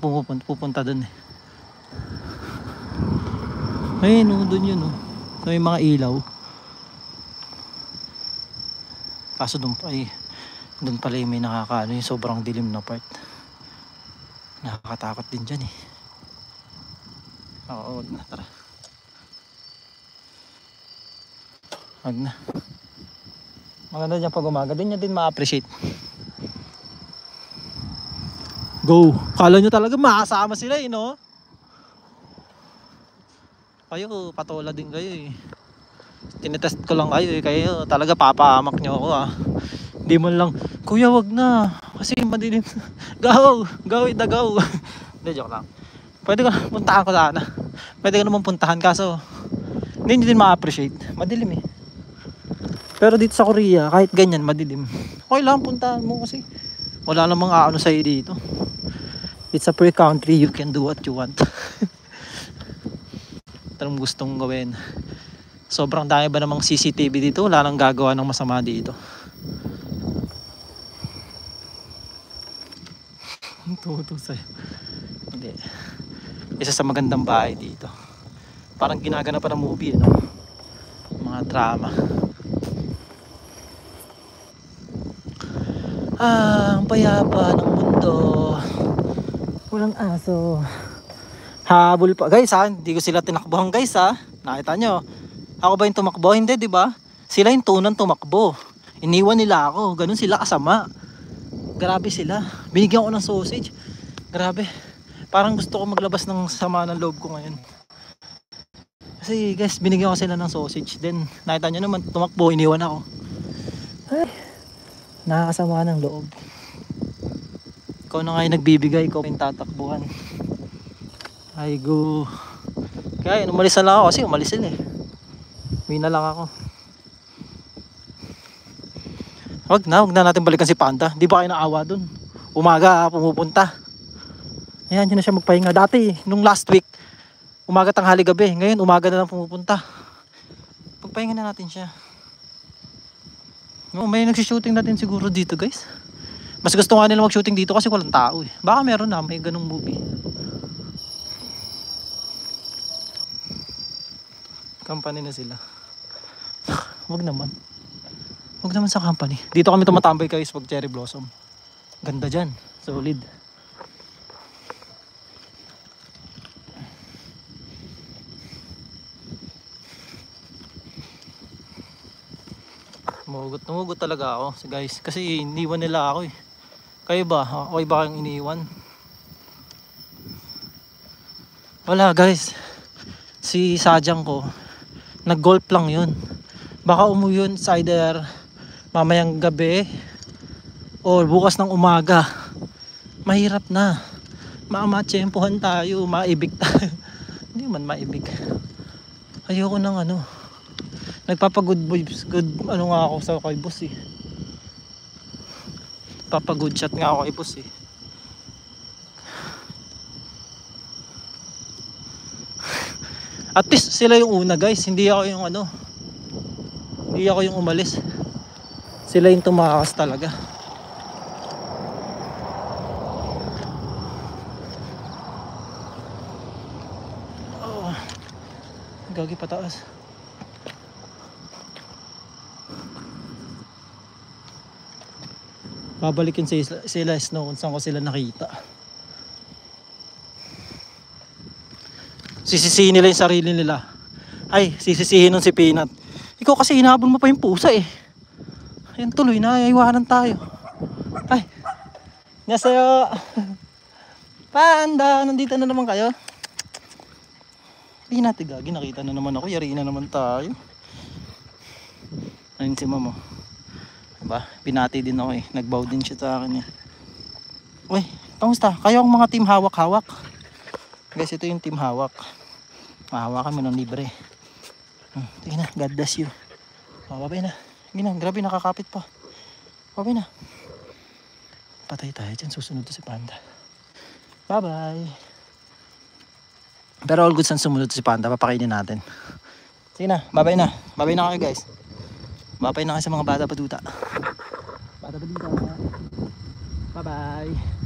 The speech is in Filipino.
pupunta dun eh. Ayun oh, dun yun oh. So, may mga ilaw. Kaso dun pala yung may nakakaano, yung sobrang dilim na part. Nakakatakot din dyan eh. Oo, wag na, tara. Wag na. Maganda dyan pag umaga, din niya din ma-appreciate. Go! Kala nyo talaga makasama sila eh, no? Kayo, patola din kayo eh. Tinetest ko lang kayo eh. Kayo talaga papahamak nyo ako ah. Hindi mo lang, kuya wag na. Kasi madilim. Go! Go with the go! Hindi, joke lang. Pwede ko na puntahan ko sana. Pwede ko naman puntahan kaso hindi din ma-appreciate. Madilim eh. Pero dito sa Korea, kahit ganyan madilim, okay lang puntahan mo kasi wala namang ano sa'yo dito. It's a free country, you can do what you want. Anong gustong gawin. Sobrang dami ba namang CCTV dito? Wala nang gagawa ng masama dito. Tuto sa'yo. Hindi. Isa sa magandang bahay dito. Parang ginaganapan ng movie, no? Mga drama. Ang payapa ng mundo. Walang aso. Habol pa. Guys ha, hindi ko sila tinakbuhan guys ha. Nakita nyo. Ako ba yung tumakbo? Hindi, di ba? Sila yung tunang tumakbo. Iniwan nila ako. Ganun sila kasama. Grabe sila. Binigyan ko ng sausage. Grabe. Parang gusto ko maglabas ng sama ng loob ko ngayon. Kasi guys, binigyan ko sila ng sausage. Then, nakita nyo naman, tumakbo. Iniwan ako. Ay, nakakasama ng loob. Ikaw na nga yung nagbibigay. Ikaw yung tatakbuhan. Ay go. Kaya umalis na lang ako kasi umalis sila eh. Uwi na lang ako. Wag na natin balikan si Panda. Di ba kayo naawa dun? Umaga pumupunta. Ayan, yun na siya magpahinga. Dati, nung last week, umaga tanghali gabi. Ngayon, umaga na lang pumupunta. Pagpahinga na natin siya. No, may nagsishooting natin siguro dito guys. Mas gusto nga nila mag-shooting dito kasi walang tao eh. Baka meron na, may ganung movie. Company na sila. Wag naman. Wag naman sa company. Dito kami tumatambay guys pag cherry blossom. Ganda dyan. Solid. Tumugot talaga ako guys. Kasi iniwan nila ako eh. Kayo ba? Okay ba kayong iniwan? Wala guys. Si Sadyang ko nag-golf lang yun. Baka umuwi yun sa either mamayang gabi o bukas ng umaga. Mahirap na. Mamatsyempohan tayo, maibig tayo. Hindi man maibig. Ayoko ng ano. Nagpapagood boys, good ano nga ako sa kay boss eh. Papagood chat nga ako kay boss eh. At least sila yung una guys, hindi ako yung ano. Hindi ako yung umalis. Sila yung tumakas talaga. Oh. Gagi pataas. Babalikin sila snow kung saan ko sila nakita. Sisisihin nila yung sarili nila. Ay, sisisihin nun si Peanut. Ikaw kasi hinabol mo pa yung pusa eh. Ayan tuloy na, iwanan tayo. Ay, nasayo. Panda, nandito na naman kayo. Peanut, gagi, nakita na naman ako. Yari na naman tayo. Ayun si Mamo. Diba? Binati din ako eh. Nagbow din siya sa akin eh. Uy, kamusta? Kayo ang mga team hawak-hawak. Guys, ito yung team hawak. Mahawakan mo ng libre. Tingin na, God bless you. Babay na. Tingin na, grabe nakakapit pa. Babay na. Patay tayo dyan. Susunod to si Panda. Bye-bye. Pero all good saan sumunod to si Panda. Papakainin natin. Sige na, babay na. Babay na kayo guys. Babay na kayo sa mga bata paduta. Bata paduta. Bye-bye.